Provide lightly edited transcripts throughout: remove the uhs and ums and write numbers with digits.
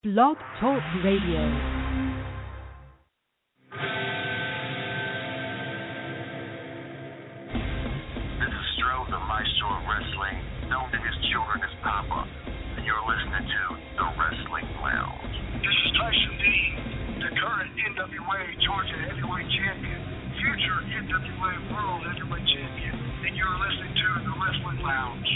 Blog Talk Radio. This is Stroh, the Maestro of Wrestling, known to his children as Papa, and you're listening to The Wrestling Lounge. This is Tyson Dean, the current NWA Georgia Heavyweight Champion, future NWA World Heavyweight Champion, and you're listening to The Wrestling Lounge.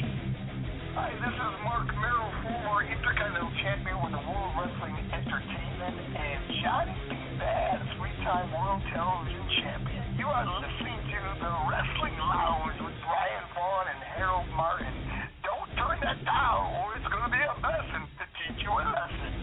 Hi, this is Mark Merrill, former Intercontinental Champion with the World Wrestling Entertainment, and Johnny B. Bad, three-time World Television Champion. You are listening to The Wrestling Lounge with Brian Vaughn and Harold Martin. Don't turn that down, or it's going to be a lesson to teach you a lesson.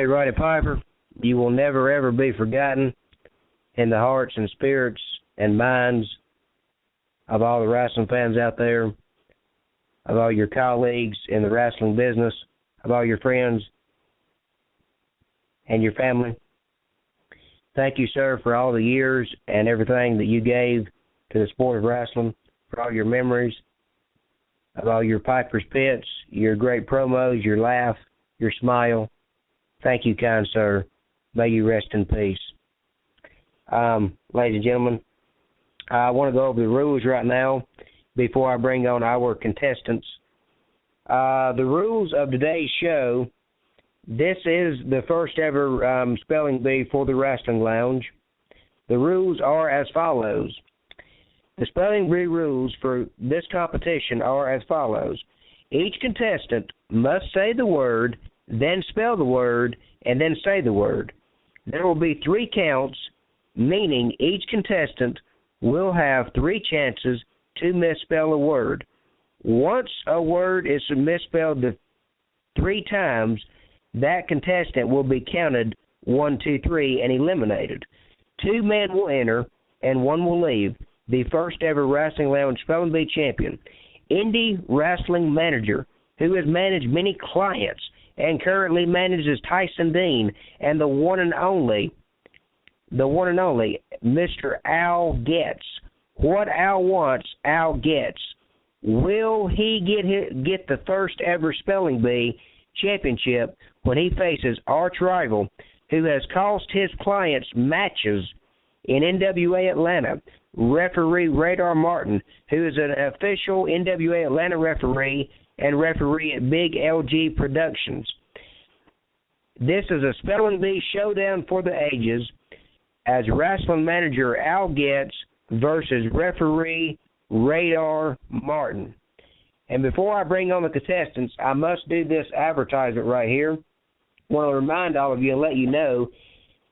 Roddy Piper, you will never ever be forgotten in the hearts and spirits and minds of all the wrestling fans out there, of all your colleagues in the wrestling business, of all your friends and your family. Thank you, sir, for all the years and everything that you gave to the sport of wrestling, for all your memories, of all your Piper's Pits, your great promos, your laugh, your smile. Thank you, kind sir. May you rest in peace. Ladies and gentlemen, I want to go over the rules right now before I bring on our contestants. The rules of today's show, this is the first ever spelling bee for the Wrestling Lounge. The rules are as follows. The spelling bee rules for this competition are as follows. Each contestant must say the word, then spell the word, and then say the word. There will be 3 counts, meaning each contestant will have 3 chances to misspell a word. Once a word is misspelled 3 times, that contestant will be counted 1, 2, 3 and eliminated. 2 men will enter and 1 will leave. The first ever Wrestling Lounge Spelling Bee champion, indie wrestling manager, who has managed many clients and currently manages Tyson Dean, and the one and only, Mr. Al Getz. What Al wants, Al gets. Will he get the first ever Spelling Bee championship when he faces arch rival who has cost his clients matches in NWA Atlanta, referee Radar Martin, who is an official NWA Atlanta referee and referee at Big LG Productions. This is a spelling bee showdown for the ages as wrestling manager Al Getz versus referee Radar Martin. And before I bring on the contestants, I must do this advertisement right here. I want to remind all of you and let you know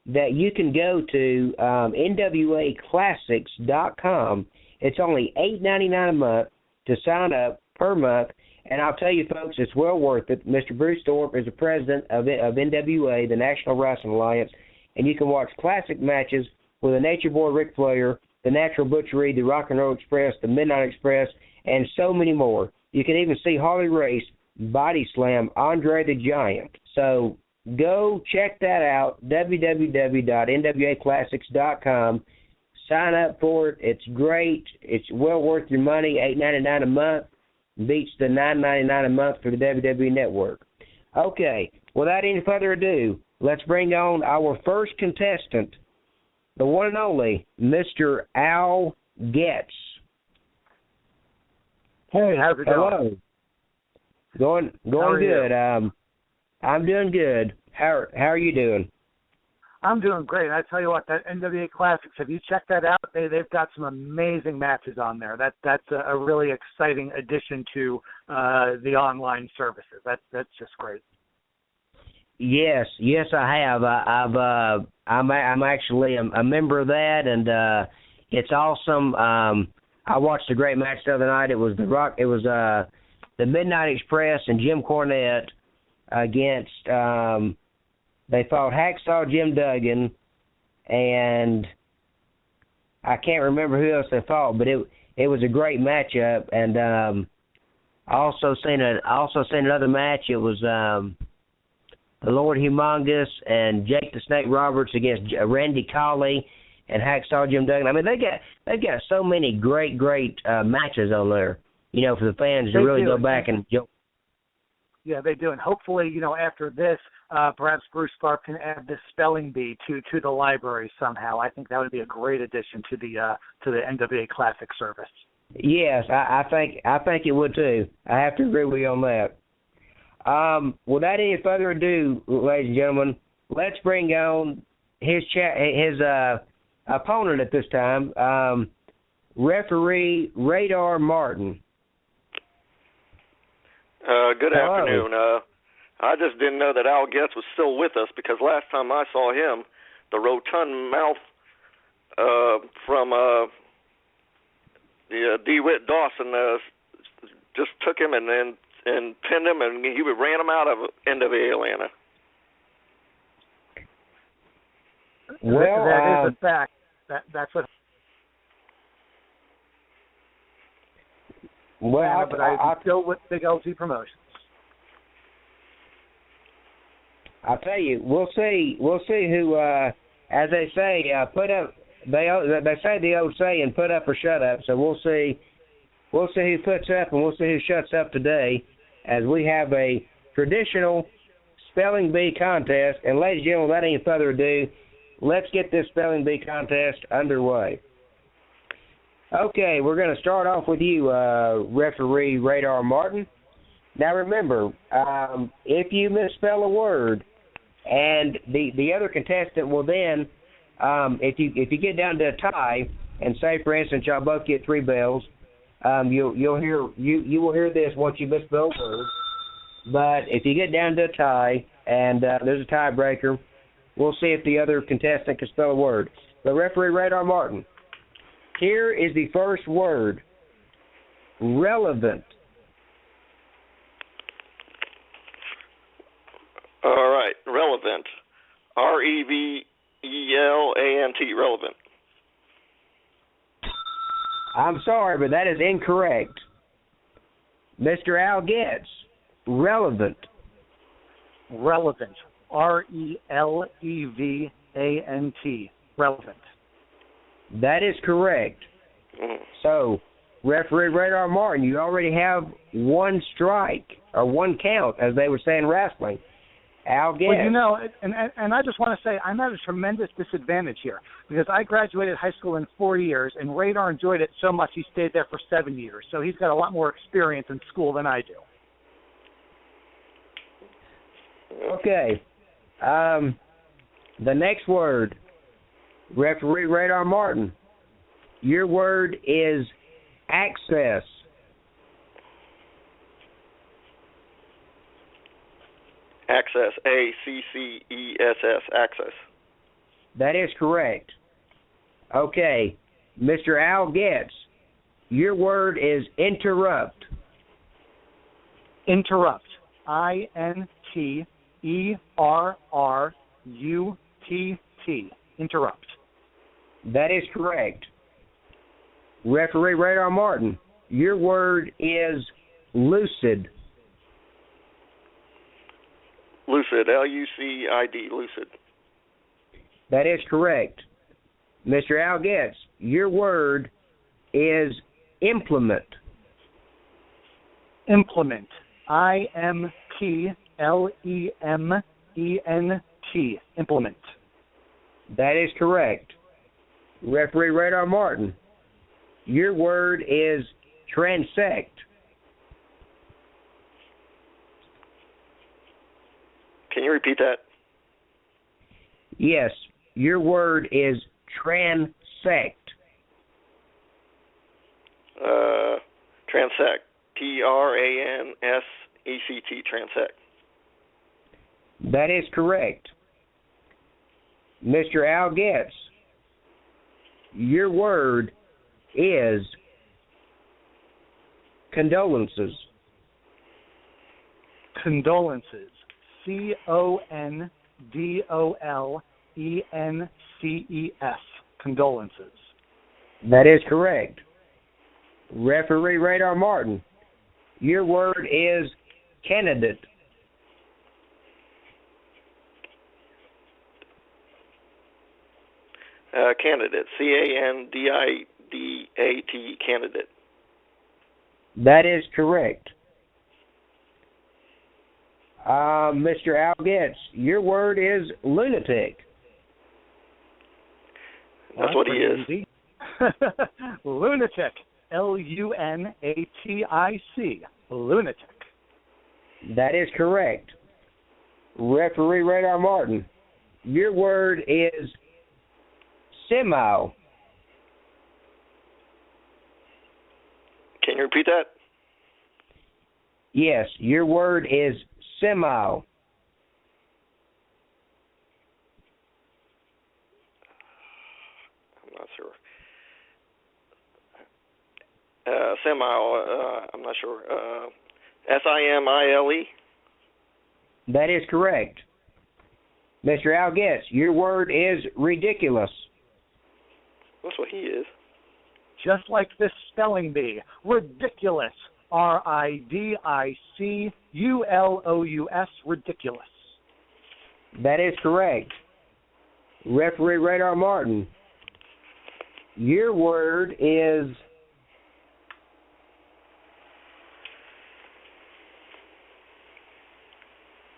that you can go to NWAClassics.com. It's only $8.99 a month to sign up per month. And I'll tell you, folks, it's well worth it. Mr. Bruce Thorpe is the president of NWA, the National Wrestling Alliance, and you can watch classic matches with the Nature Boy Ric Flair, the Natural Butchery, the Rock and Roll Express, the Midnight Express, and so many more. You can even see Harley Race body slam Andre the Giant. So go check that out, www.nwaclassics.com. Sign up for it. It's great. It's well worth your money, $8.99 a month. Beats the $9.99 a month for the WWE Network. Okay, without any further ado, let's bring on our first contestant, the one and only Mr. Al Getz. Hey, how's it going? Hello. Going good. I'm doing good. How are you doing? I'm doing great. I tell you what, that NWA Classics, have you checked that out? They've got some amazing matches on there. That's a really exciting addition to the online services. That's just great. Yes, I have. I'm actually a member of that, and it's awesome. I watched a great match the other night. It was the Midnight Express and Jim Cornette against. They fought Hacksaw Jim Duggan, and I can't remember who else they fought, but it was a great matchup. And I also seen another match. It was the Lord Humongous and Jake the Snake Roberts against Randy Colley and Hacksaw Jim Duggan. I mean, they've got so many great matches on there. You know, for the fans to really go back and enjoy. Yeah, they do, and hopefully, after this, perhaps Bruce Tharpe can add this spelling bee to the library somehow. I think that would be a great addition to the NWA Classic service. Yes, I think it would too. I have to agree with you on that. Without any further ado, ladies and gentlemen, let's bring on his opponent at this time, referee Radar Martin. Good afternoon. I just didn't know that Al Getz was still with us because last time I saw him, the rotund mouth from the DeWitt Dawson just took him and pinned him, and he ran him out of NWA Atlanta. Well, that is a fact. That's what. Well, but I'm still with Big LG Promotions. I'll tell you, we'll see who, as they say, put up. They say the old saying, "Put up or shut up." So we'll see who puts up and we'll see who shuts up today, as we have a traditional spelling bee contest. And ladies and gentlemen, without any further ado, let's get this spelling bee contest underway. Okay, we're going to start off with you, referee Radar Martin. Now remember, if you misspell a word, and the other contestant will then, if you get down to a tie, and say for instance y'all both get 3 bells, you will hear this once you misspell a word. But if you get down to a tie and there's a tiebreaker, we'll see if the other contestant can spell a word. But referee Radar Martin, here is the first word: relevant. All right, relevant. REVELANT, relevant. I'm sorry, but that is incorrect. Mr. Al Getz, relevant. Relevant. RELEVANT. Relevant. That is correct. Mm-hmm. So, referee Radar Martin, you already have 1 strike, or 1 count, as they would say in wrestling. Al Getz. Well, and I just want to say I'm at a tremendous disadvantage here because I graduated high school in 4 years, and Radar enjoyed it so much he stayed there for 7 years. So he's got a lot more experience in school than I do. Okay. The next word, referee Radar Martin. Your word is access. Access. ACCESS. Access. That is correct. Okay. Mr. Al Getz, your word is interrupt. Interrupt. INTERRUPT. Interrupt. That is correct. Referee Radar Martin, your word is lucid. Lucid. LUCID. Lucid. That is correct. Mr. Al Getz, your word is implement. Implement. IMPLEMENT. Implement. That is correct. Referee Radar Martin, your word is transect. Can you repeat that? Yes, your word is transect. Transect. TRANSECT. Transect. That is correct. Mr. Al Getz, your word is condolences. Condolences. CONDOLENCES. Condolences. That is correct. Referee Radar Martin, your word is candidate. Candidate. CANDIDAT. Candidate. That is correct. Mr. Al Getz, your word is lunatic. That's what he is. Easy. Lunatic. LUNATIC. Lunatic. That is correct. Referee Radar Martin, your word is semile. Can you repeat that? Yes, your word is semile. I'm not sure. Semile. I'm not sure. SIMILE. That is correct. Mr. Al Getz, your word is ridiculous. That's what he is. Just like this spelling bee. Ridiculous. RIDICULOUS. Ridiculous. That is correct. Referee Radar Martin, your word is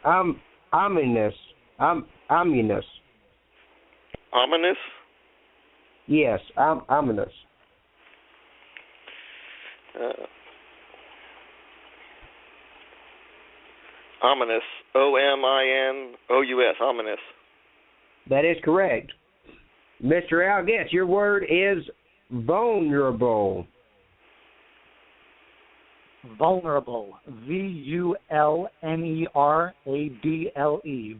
ominous. Ominous. Ominous? Yes, ominous. Ominous. OMINOUS. Ominous. That is correct. Mr. Al Getz, your word is vulnerable. Vulnerable. VULNERABLE.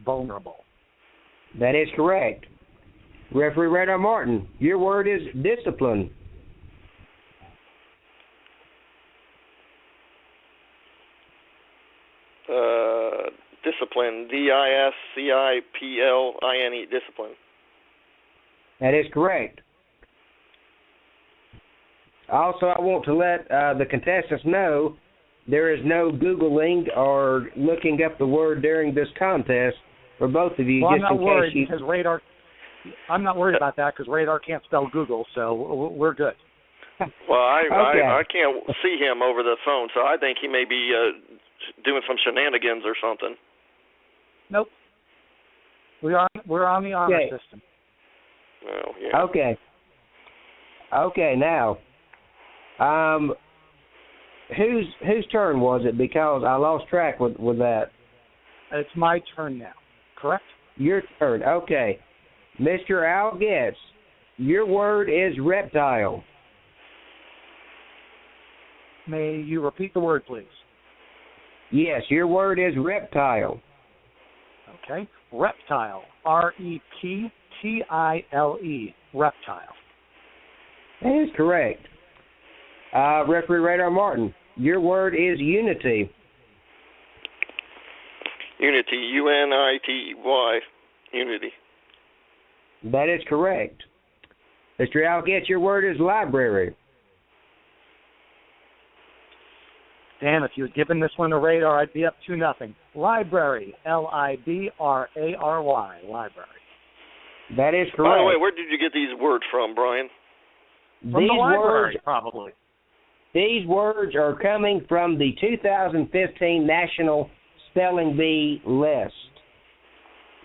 Vulnerable. That is correct. Referee Radar Martin, your word is discipline. Discipline. DISCIPLINE. Discipline. That is correct. Also, I want to let the contestants know there is no Googling or looking up the word during this contest for both of you. Well, just I'm not in worried case because Radar. I'm not worried about that because Radar can't spell Google, so we're good. Well, Okay. I can't see him over the phone, so I think he may be doing some shenanigans or something. Nope. We're on the honor Okay. system. Well, yeah. Okay. Okay, now, whose turn was it? Because I lost track with that. It's my turn now, correct? Your turn. Okay. Mr. Al Getz, your word is reptile. May you repeat the word, please? Yes, your word is reptile. Okay. Reptile. R-E-P-T-I-L-E. Reptile. That is correct. Referee Radar Martin, your word is unity. Unity. U-N-I-T-Y. Unity. That is correct. Mr. Al Getz, your word is library. Damn, if you had given this one a radar, I'd be up 2-0. Library. L-I-B-R-A-R-Y. Library. That is correct. By the way, where did you get these words from, Brian? From the library, probably. These words are coming from the 2015 National Spelling Bee list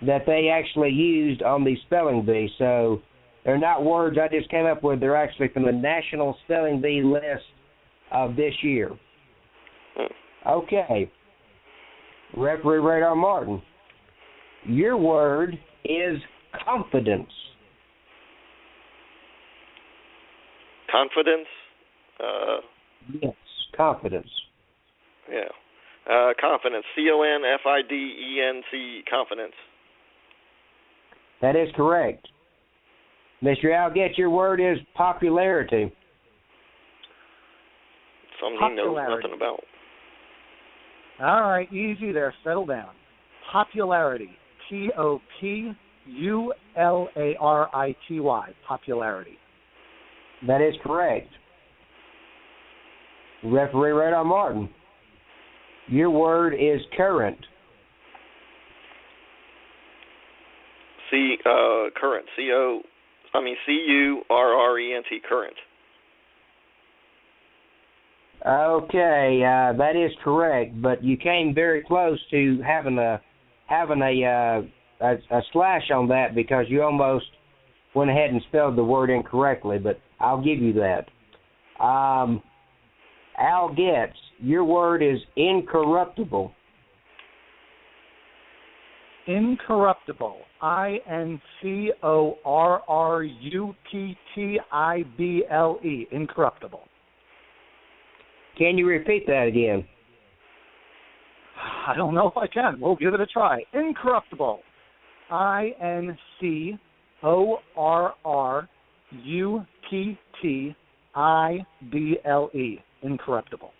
that they actually used on the Spelling Bee. So they're not words I just came up with. They're actually from the National Spelling Bee list of this year. Okay. Referee Radar Martin, your word is confidence. Confidence? Yes, confidence. Yeah. Confidence. C-O-N-F-I-D-E-N-C. Confidence. That is correct. Mr. Al Getz, your word is popularity. Something he knows nothing about. All right, easy there. Settle down. Popularity. P-O-P-U-L-A-R-I-T-Y. Popularity. That is correct. Referee Radar Martin, your word is current. Current. C-U-R-R-E-N-T. Current. Okay, that is correct, but you came very close to having a slash on that because you almost went ahead and spelled the word incorrectly, but I'll give you that. Al Getz, your word is incorruptible. Incorruptible. I-N-C-O-R-R-U-P-T-I-B-L-E. Incorruptible. Can you repeat that again? I don't know if I can. We'll give it a try. Incorruptible. I-N-C-O-R-R-U-P-T-I-B-L-E. Incorruptible.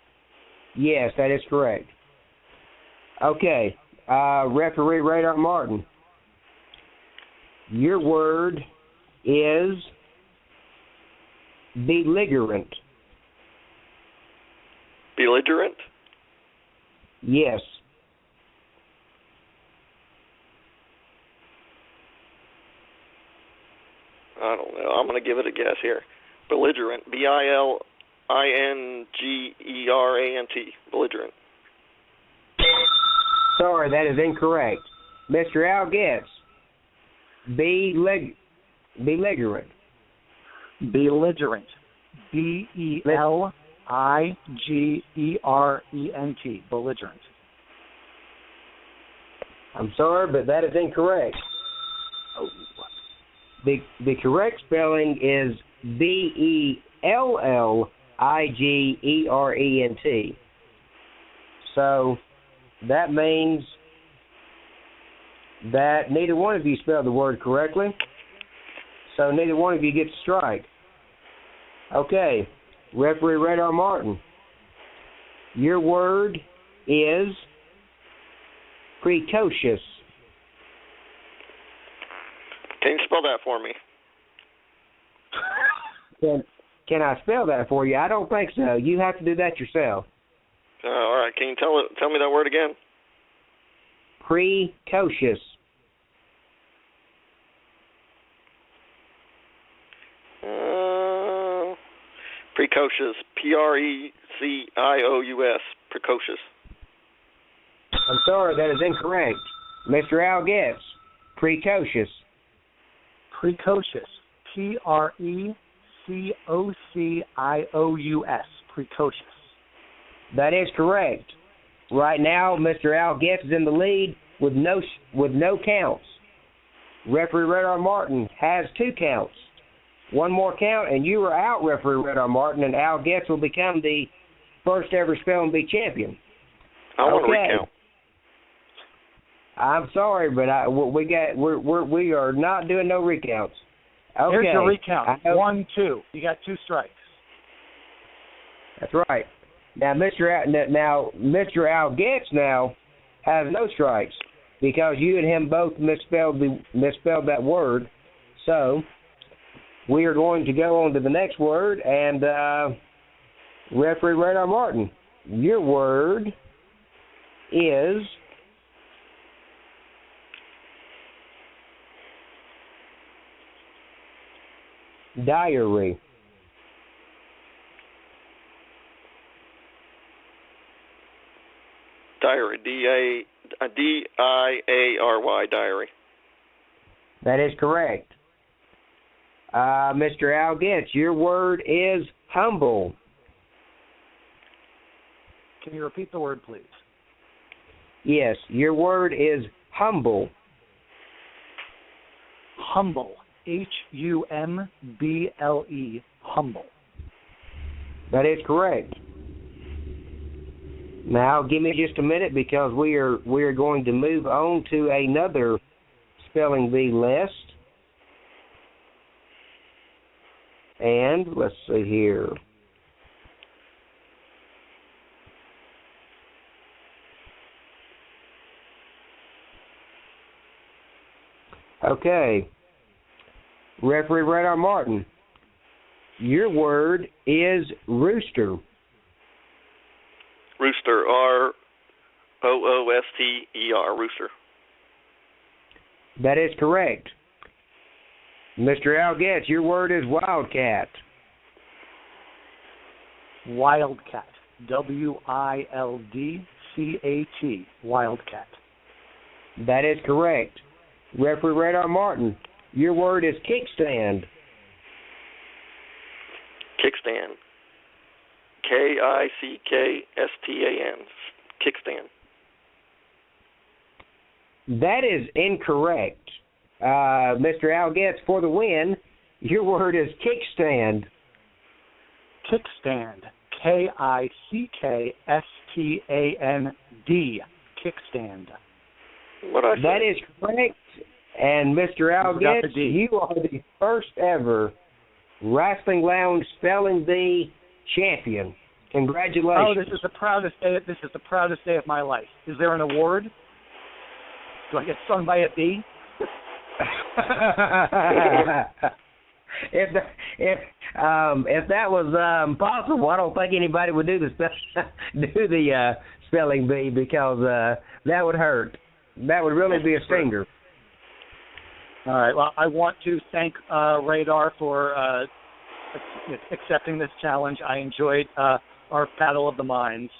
Yes, that is correct. Okay, Referee Radar Martin, your word is belligerent. Belligerent? Yes. I don't know. I'm going to give it a guess here. Belligerent. B-I-L-I-N-G-E-R-A-N-T. Belligerent. Sorry, that is incorrect. Mr. Al Getz, belligerent. Belligerent. B-E-L-I-G-E-R-E-N-T. Belligerent. I'm sorry, but that is incorrect. Oh. The correct spelling is B-E-L-L-I-G-E-R-E-N-T. So that means that neither one of you spelled the word correctly. So neither one of you gets a strike. Okay, Referee Radar Martin, your word is precocious. Can you spell that for me? Can I spell that for you? I don't think so. You have to do that yourself. All right. Can you tell me that word again? Precocious. Precocious. P-R-E-C-I-O-U-S. Precocious. I'm sorry, that is incorrect. Mr. Al Getz, precocious. Precocious. P-R-E-C-O-C-I-O-U-S. Precocious. That is correct. Right now, Mr. Al Getz is in the lead with no counts. Referee Radar Martin has 2 counts. One more count, and you are out, Referee Radar Martin, and Al Getz will become the first ever Spelling Bee champion. I want to recount. I'm sorry, but we are not doing no recounts. Okay. Here's your recount. 1, 2. You got 2 strikes. That's right. Now, Mr. Al Getz now has no strikes because you and him both misspelled that word. So we are going to go on to the next word, and Referee Radar Martin, your word is diary. Diary, D-I-A-R-Y, diary. That is correct. Mr. Al Getz, your word is humble. Can you repeat the word, please? Yes, your word is humble. Humble. H-U-M-B-L-E. Humble. That is correct. Now, give me just a minute because we are going to move on to another Spelling Bee list. And let's see here. Okay. Referee Radar Martin, your word is rooster. Rooster, R-O-O-S-T-E-R, rooster. That is correct. Mr. Al Getz, your word is wildcat. Wildcat. W-I-L-D-C-A-T. Wildcat. That is correct. Referee Radar Martin, your word is kickstand. Kickstand. K-I-C-K-S-T-A-N. Kickstand. That is incorrect. Mr. Al Getz, for the win, your word is kickstand. Kickstand. K-I-C-K-S-T-A-N-D. Kickstand. What I say? That is correct. And Mr. Al Getz, you are the first ever Wrestling Lounge Spelling Bee champion. Congratulations. Oh, this is the proudest day of my life. Is there an award? Do I get stung by a bee? If that was possible, I don't think anybody would do the spelling bee because that would hurt. That would really be a stinger. All right. Well, I want to thank Radar for accepting this challenge. I enjoyed our battle of the minds.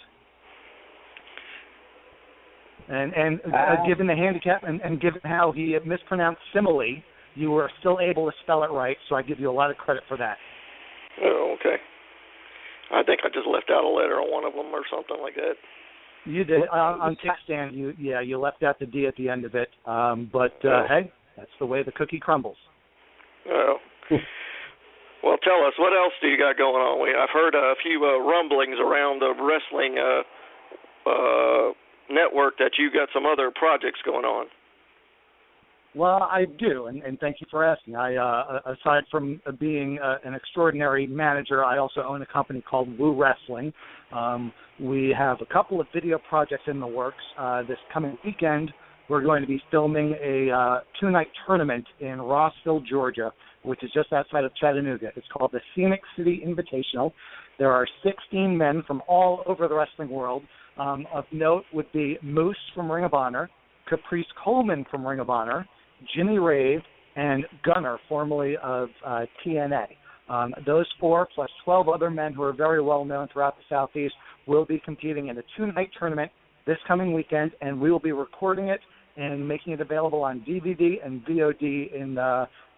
And given the handicap and given how he mispronounced simile, you were still able to spell it right, so I give you a lot of credit for that. Oh, okay. I think I just left out a letter on one of them or something like that. You did. On kickstand, you left out the D at the end of it. Hey, that's the way the cookie crumbles. Oh. Well, tell us, what else do you got going on? I've heard a few rumblings around the wrestling network that you got some other projects going on. Well, I do, and thank you for asking. I, aside from being an extraordinary manager, I also own a company called Woo Wrestling. We have a couple of video projects in the works. This coming weekend, we're going to be filming a 2-night tournament in Rossville, Georgia, which is just outside of Chattanooga. It's called the Scenic City Invitational. There are 16 men from all over the wrestling world. Of note would be Moose from Ring of Honor, Caprice Coleman from Ring of Honor, Jimmy Rave, and Gunner, formerly of TNA. Those 4 plus 12 other men who are very well known throughout the Southeast will be competing in a 2-night tournament this coming weekend, and we will be recording it and making it available on DVD and VOD in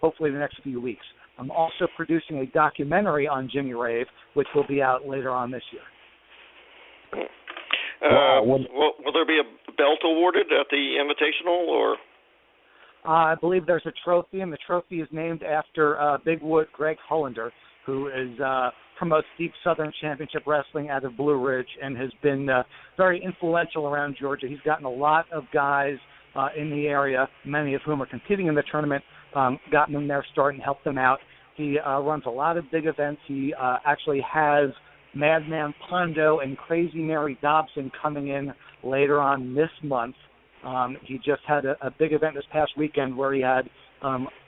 hopefully the next few weeks. I'm also producing a documentary on Jimmy Rave, which will be out later on this year. Will there be a belt awarded at the Invitational, or? I believe there's a trophy, and the trophy is named after Bigwood Greg Hollander, who promotes Deep Southern Championship Wrestling out of Blue Ridge and has been very influential around Georgia. He's gotten a lot of guys in the area, many of whom are competing in the tournament, gotten them their start and helped them out. He runs a lot of big events. He actually has Madman Pondo and Crazy Mary Dobson coming in later on this month. He just had a big event this past weekend where he had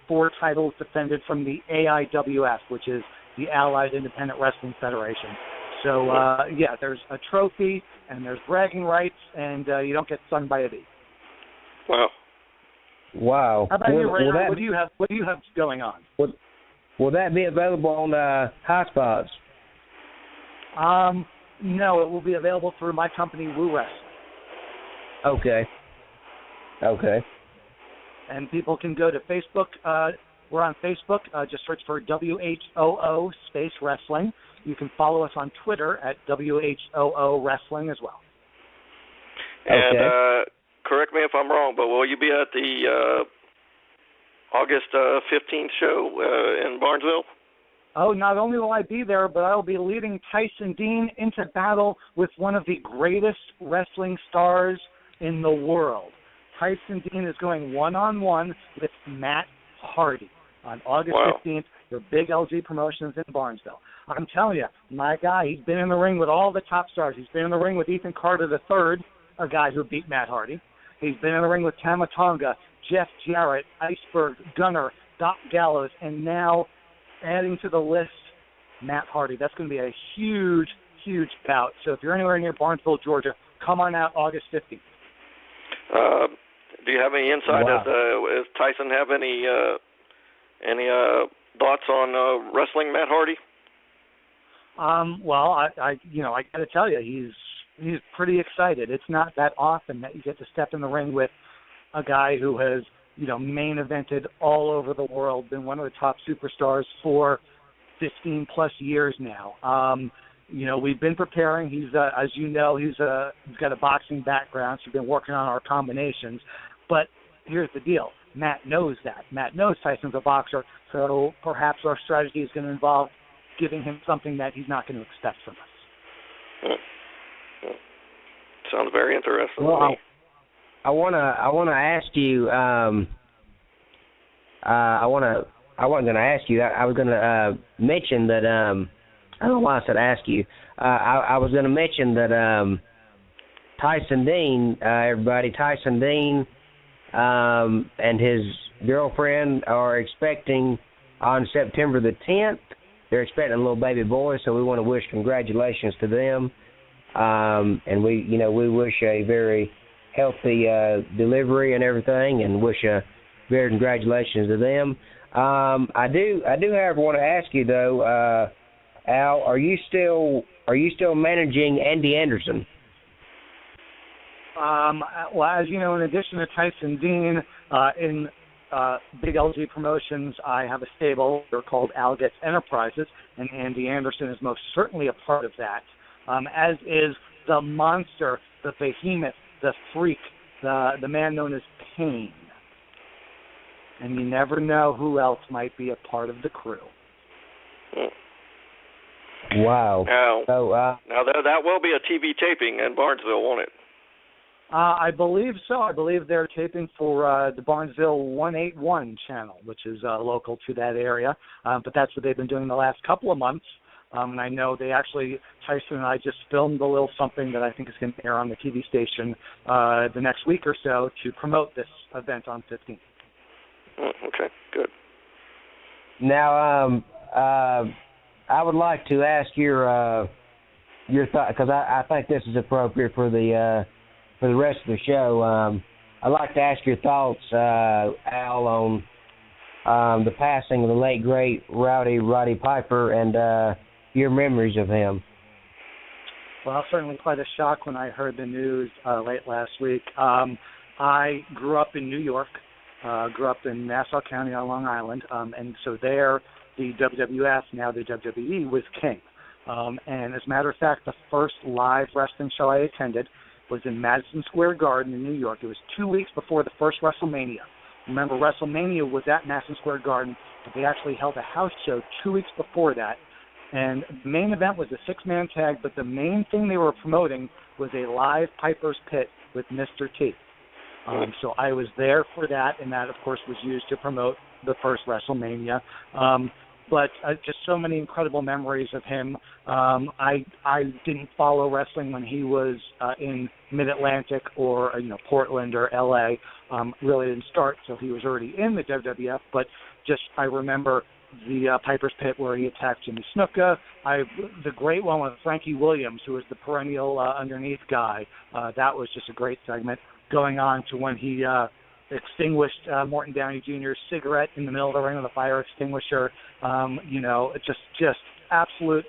4 titles defended from the AIWF, which is the Allied Independent Wrestling Federation. So, yeah, there's a trophy and there's bragging rights, and you don't get stung by a bee. Wow. How about you, Ray? What do you have going on? Will that be available on High Spots? No, it will be available through my company, Woo Wrestling. Okay. And people can go to Facebook. We're on Facebook. Just search for WHOO Space Wrestling. You can follow us on Twitter at WHOO Wrestling as well. And correct me if I'm wrong, but will you be at the August 15th show in Barnesville? Oh, not only will I be there, but I will be leading Tyson Dean into battle with one of the greatest wrestling stars in the world. Tyson Dean is going one-on-one with Matt Hardy on August 15th for Big LG Promotions in Barnesville. I'm telling you, my guy, he's been in the ring with all the top stars. He's been in the ring with Ethan Carter III, a guy who beat Matt Hardy. He's been in the ring with Tama Tonga, Jeff Jarrett, Iceberg, Gunner, Doc Gallows, and now adding to the list, Matt Hardy. That's going to be a huge, huge bout. So if you're anywhere near Barnesville, Georgia, come on out August 15th. Do you have any insight? Does Tyson have any thoughts on wrestling Matt Hardy? Well, I got to tell you, he's pretty excited. It's not that often that you get to step in the ring with a guy who has, main evented all over the world, been one of the top superstars for 15 plus years now. We've been preparing. He's, as you know, he's got a boxing background, so we've been working on our combinations. But here's the deal. Matt knows that. Matt knows Tyson's a boxer, so perhaps our strategy is going to involve giving him something that he's not going to expect from us. Sounds very interesting. Well, I wanna ask you. I wasn't gonna ask you. I was gonna mention that. I don't know why I said ask you. I was gonna mention that Tyson Dean, everybody, Tyson Dean, and his girlfriend are expecting on September the 10th. They're expecting a little baby boy, so we want to wish congratulations to them. And we wish a very healthy delivery and everything, and wish a very congratulations to them. I do, however, want to ask you though, Al, are you still managing Andy Anderson? Well, as you know, in addition to Tyson Dean, in Big LG Promotions, I have a stable. They're called Al Getz Enterprises, and Andy Anderson is most certainly a part of that, as is the monster, the behemoth, the freak, the man known as Pain. And you never know who else might be a part of the crew. Wow. Now that will be a TV taping in Barnesville, won't it? I believe so. I believe they're taping for the Barnesville 181 channel, which is local to that area. But that's what they've been doing the last couple of months. And I know Tyson and I just filmed a little something that I think is going to air on the TV station the next week or so to promote this event on 15th. Okay, good. Now, I would like to ask your thought, because I think this is appropriate for the rest of the show. I'd like to ask your thoughts, Al, on the passing of the late great Roddy Piper and your memories of him. Well, certainly quite a shock when I heard the news late last week. I grew up in New York, grew up in Nassau County on Long Island, and so there the WWF, now the WWE, was king. And as a matter of fact, the first live wrestling show I attended was in Madison Square Garden in New York. It was 2 weeks before the first WrestleMania, remember WrestleMania was at Madison Square Garden, but they actually held a house show 2 weeks before that. And the main event was a six-man tag, but the main thing they were promoting was a live Piper's Pit with Mr. T. So I was there for that, and that, of course, was used to promote the first WrestleMania. But just so many incredible memories of him. I didn't follow wrestling when he was in Mid-Atlantic or Portland or L.A. Really didn't start, so he was already in the WWF. But just I remember the Piper's Pit where he attacked Jimmy Snuka. The great one with Frankie Williams, who was the perennial underneath guy. That was just a great segment. Going on to when he extinguished Morton Downey Jr.'s cigarette in the middle of the ring with a fire extinguisher. Just absolute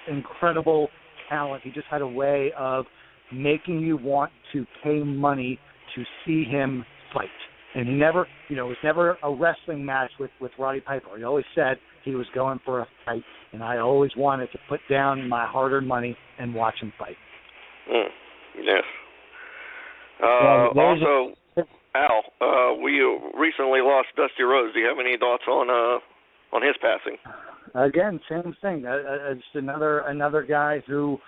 incredible talent. He just had a way of making you want to pay money to see him fight. And he never, it was never a wrestling match with Roddy Piper. He always said he was going for a fight, and I always wanted to put down my hard-earned money and watch him fight. Yes. Also, Al, we recently lost Dusty Rhodes. Do you have any thoughts on his passing? Again, same thing. It's another guy who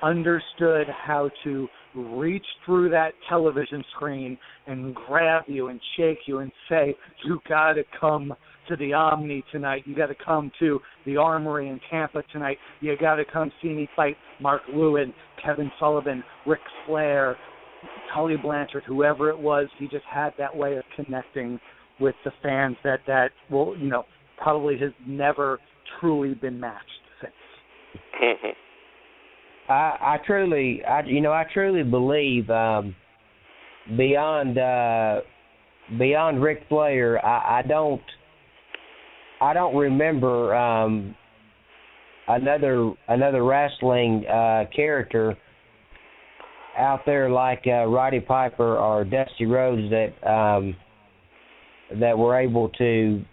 understood how to reach through that television screen and grab you and shake you and say, you got to come to the Omni tonight. You got to come to the Armory in Tampa tonight. You got to come see me fight Mark Lewin, Kevin Sullivan, Ric Flair, Tully Blanchard, whoever it was. He just had that way of connecting with the fans that will, probably has never truly been matched since. I truly believe beyond Ric Flair, I don't remember another wrestling character out there like Roddy Piper or Dusty Rhodes that were able to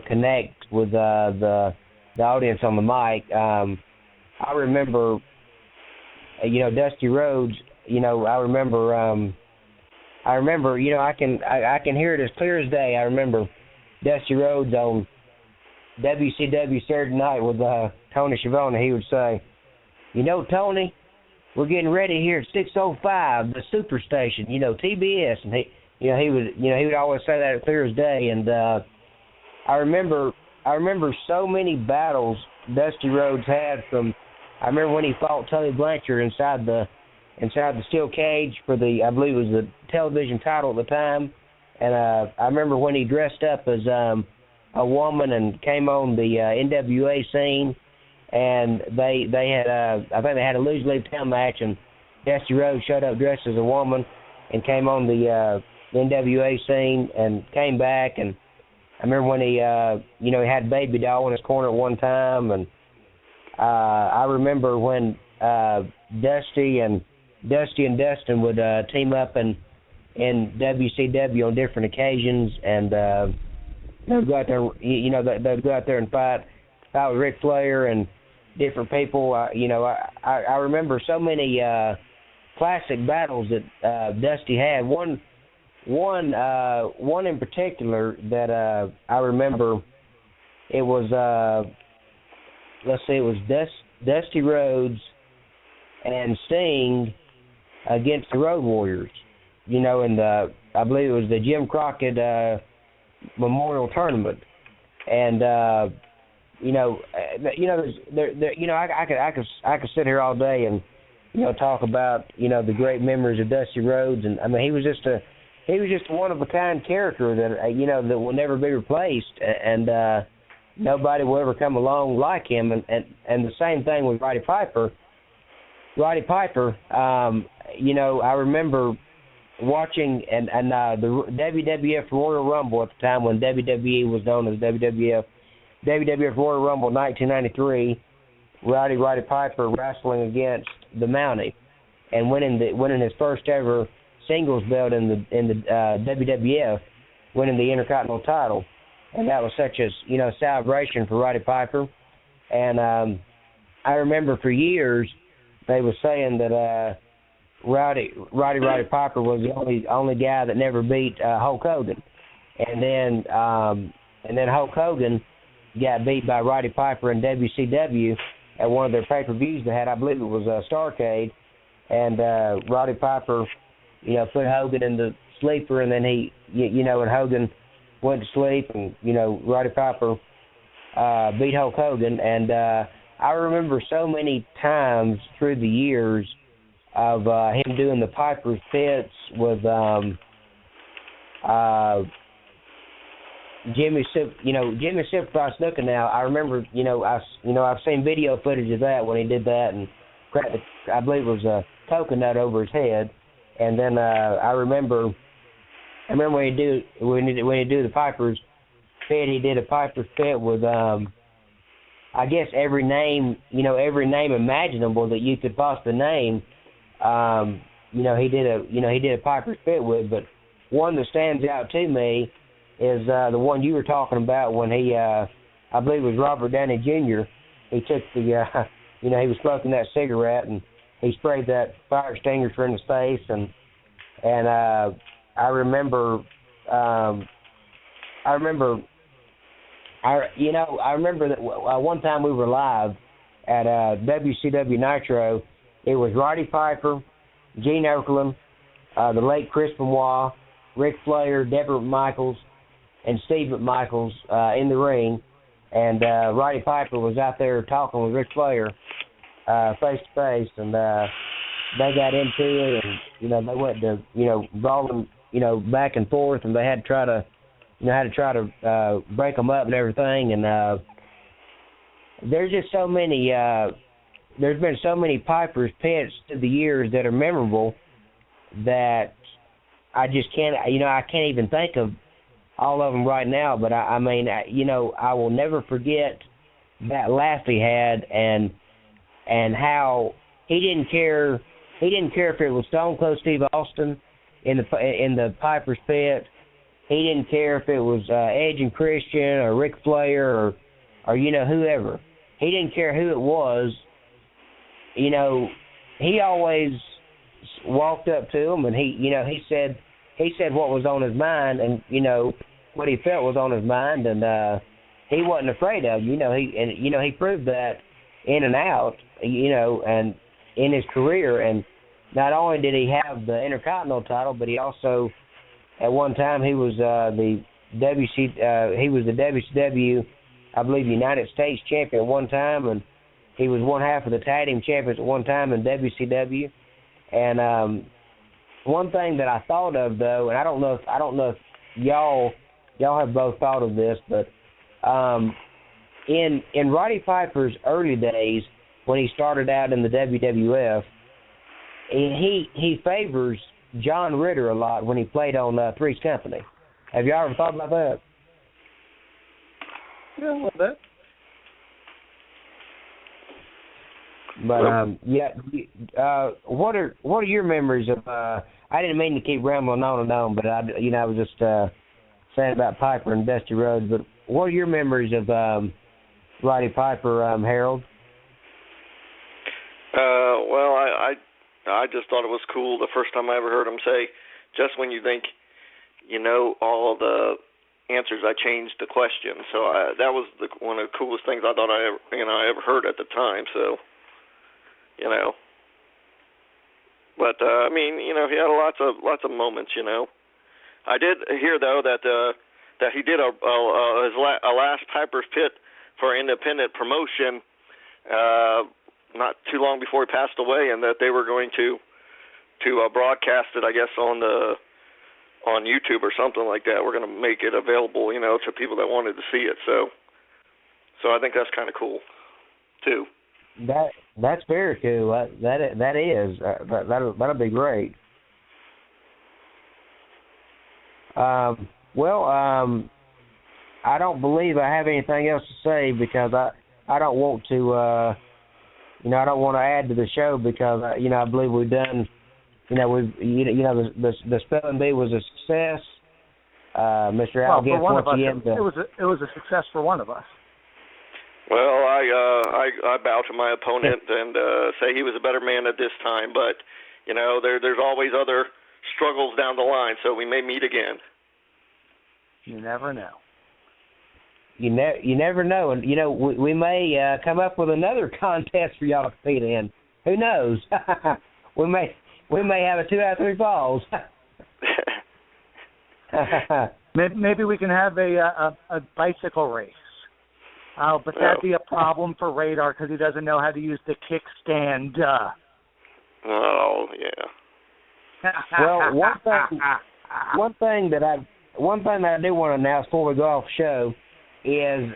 connect with the audience on the mic. I remember. Dusty Rhodes, I remember, I can hear it as clear as day. I remember Dusty Rhodes on WCW Saturday Night with Tony Schiavone. He would say, Tony, we're getting ready here at 6:05, the Superstation, TBS. And he would always say that as clear as day. And I remember so many battles Dusty Rhodes had from. I remember when he fought Tully Blanchard inside the steel cage for I believe it was the television title at the time, and I remember when he dressed up as a woman and came on the NWA scene, and they had I think they had a lose leave town match, and Dusty Rhodes showed up dressed as a woman and came on the NWA scene and came back, and I remember when he he had Baby Doll in his corner at one time, and I remember when Dusty and Dustin would team up in WCW on different occasions, and they'd go out there. They'd go out there and fight with Ric Flair and different people. I remember so many classic battles that Dusty had. One in particular that I remember. It was. It was Dusty Rhodes and Sting against the Road Warriors, in I believe it was the Jim Crockett Memorial Tournament, and I could sit here all day and talk about the great memories of Dusty Rhodes, and I mean he was just a one of a kind character that that will never be replaced, and nobody will ever come along like him, and the same thing with Roddy Piper. Roddy Piper, I remember watching and the WWF Royal Rumble at the time when WWE was known as WWF Royal Rumble 1993. Roddy Piper wrestling against the Mountie and winning his first ever singles belt in the WWF, winning the Intercontinental title. And that was such a celebration for Roddy Piper. And I remember for years they were saying that Roddy Piper was the only guy that never beat Hulk Hogan. and then Hulk Hogan got beat by Roddy Piper in WCW at one of their pay-per-views they had. I believe it was Starrcade, and Roddy Piper, put Hogan in the sleeper, and then and Hogan went to sleep, and Roddy Piper beat Hulk Hogan, and I remember so many times through the years of him doing the Piper's Pits with Jimmy Superfly Snuka. Now I remember, I've seen video footage of that when he did that and cracked I believe it was a coconut over his head, and then I remember when he do the Piper's Pit, he did a Piper's Pit with I guess every name imaginable that you could possibly name. He did a Piper's Pit with, but one that stands out to me is the one you were talking about when he, I believe it was Robert Downey Jr. He took the, he was smoking that cigarette and he sprayed that fire extinguisher in his face, and I remember that one time we were live at WCW Nitro. It was Roddy Piper, Gene Okerlund, the late Chris Benoit, Ric Flair, Deborah Michaels, and Steve McMichaels in the ring, and Roddy Piper was out there talking with Ric Flair face to face, and they got into it, and they went to brawling back and forth, and they had to try to break them up and everything, and there's just so many. There's been so many Piper's Pits through the years that are memorable that I just can't. I can't even think of all of them right now. But I mean, I will never forget that laugh he had, and how he didn't care. He didn't care if it was Stone Cold Steve Austin in the Piper's Pit. He didn't care if it was Edge and Christian or Ric Flair or whoever. He didn't care who it was. He always walked up to him, and he said what was on his mind, and what he felt was on his mind, and he wasn't afraid of. He proved that in and out, and in his career. And not only did he have the Intercontinental title, but he also, at one time, he was the WCW, I believe, United States champion at one time, and he was one half of the tag team champions at one time in WCW. And one thing that I thought of, though, and I don't know if y'all have both thought of this, but in Roddy Piper's early days when he started out in the WWF, he favors John Ritter a lot when he played on Three's Company. Have y'all ever thought about that? Yeah, a little bit. But what are your memories of? I didn't mean to keep rambling on and on, but I was just saying about Piper and Dusty Rhodes. But what are your memories of Roddy Piper, Harold? Well, I just thought it was cool the first time I ever heard him say, "Just when you think you know all the answers, I changed the question." So that was one of the coolest things I thought I ever heard at the time. So. But I mean, he had lots of moments. I did hear though that he did a last Piper's Pit for independent promotion not too long before he passed away, and that they were going to broadcast it, I guess, on YouTube or something like that. We're going to make it available, to people that wanted to see it. So I think that's kind of cool too. That's very cool. That is. That'll be great. I don't believe I have anything else to say because I don't want to. I don't want to add to the show because I believe we've done. The spelling bee was a success. Mr. Al Getz, once again, it was a success for one of us. Well, I bow to my opponent and say he was a better man at this time, but there's always other struggles down the line, so we may meet again. You never know. You never know, and we may come up with another contest for y'all to compete in. Who knows? we may have a 2 out of 3 falls. Maybe we can have a bicycle race. But that'd be a problem for Radar because he doesn't know how to use the kickstand. Oh yeah. Well, one thing that I do want to announce before we go off the show is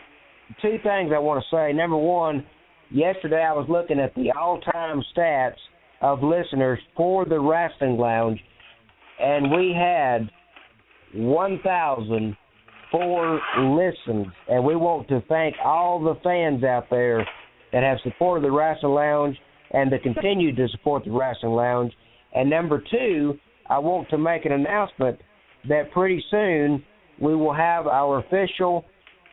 2 things I want to say. Number one, yesterday I was looking at the all-time stats of listeners for the Wrestling Lounge, and we had 1,004 listens, and we want to thank all the fans out there that have supported the Wrestling Lounge and that continue to support the Wrestling Lounge. And number 2, I want to make an announcement that pretty soon we will have our official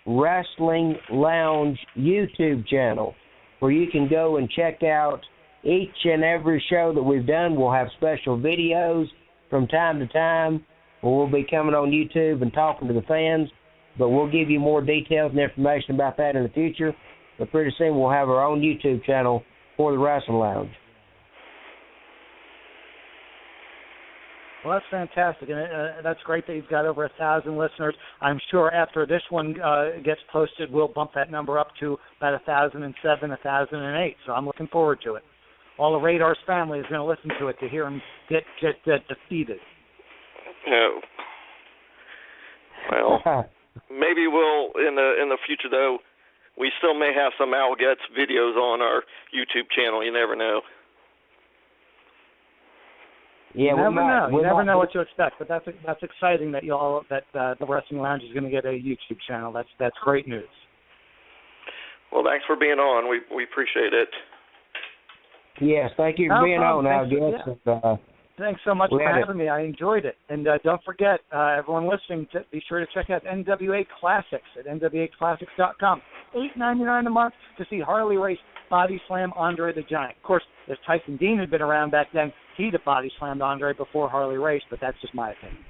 Wrestling Lounge YouTube channel where you can go and check out each and every show that we've done. We'll have special videos from time to time where we'll be coming on YouTube and talking to the fans, but we'll give you more details and information about that in the future. But pretty soon we'll have our own YouTube channel for the Wrestling Lounge. Well, that's fantastic, and that's great that you've got over 1,000 listeners. I'm sure after this one gets posted, we'll bump that number up to about 1,007, 1,008. So I'm looking forward to it. All of Radar's family is going to listen to it to hear him get defeated. No. Well, maybe we'll in the future though. We still may have some Al Getz videos on our YouTube channel. You never know. Yeah, you never know what to expect, but that's exciting that the Wrestling Lounge is going to get a YouTube channel. That's great news. Well, thanks for being on. We appreciate it. Yes, thank you for being on, Al Getz. Yeah. Thanks so much for having me. I enjoyed it. And don't forget, everyone listening, be sure to check out NWA Classics at nwaclassics.com. $8.99 a month to see Harley race body slam Andre the Giant. Of course, if Tyson Dean had been around back then, he'd have body slammed Andre before Harley raced, but that's just my opinion.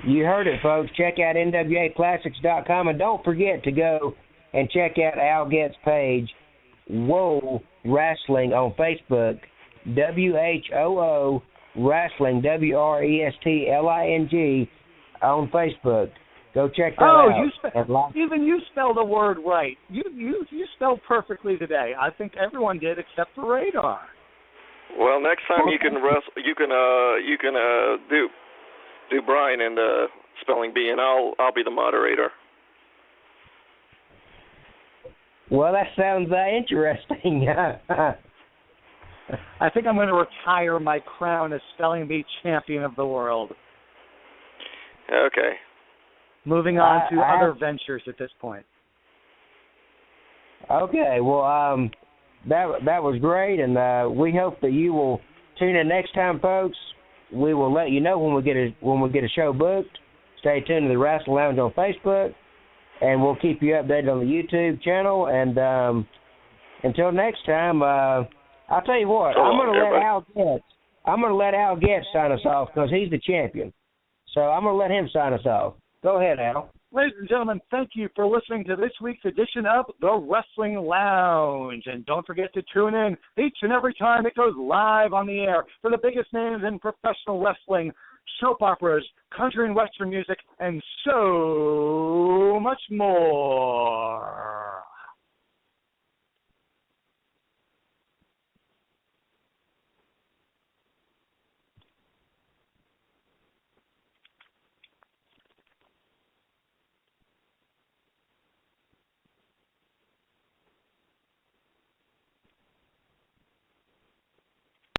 You heard it, folks. Check out nwaclassics.com, and don't forget to go and check out Al Getz's page, Whoa Wrestling, on Facebook. WHOO Wrestling, WRESTLING on Facebook. Go check that out. Even you spelled the word right. You spelled perfectly today. I think everyone did except for Radar. Well, next time you can do Brian and spelling bee, and I'll be the moderator. Well, that sounds interesting. I think I'm going to retire my crown as spelling bee champion of the world. Okay. Moving on to other ventures at this point. Okay, well, that was great, and we hope that you will tune in next time, folks. We will let you know when we get a show booked. Stay tuned to the Wrestling Lounge on Facebook, and we'll keep you updated on the YouTube channel. And until next time, I'll tell you what. I'm going to let Al Getz sign us off because he's the champion. So I'm going to let him sign us off. Go ahead, Al. Ladies and gentlemen, thank you for listening to this week's edition of The Wrestling Lounge. And don't forget to tune in each and every time it goes live on the air for the biggest names in professional wrestling, soap operas, country and western music, and so much more.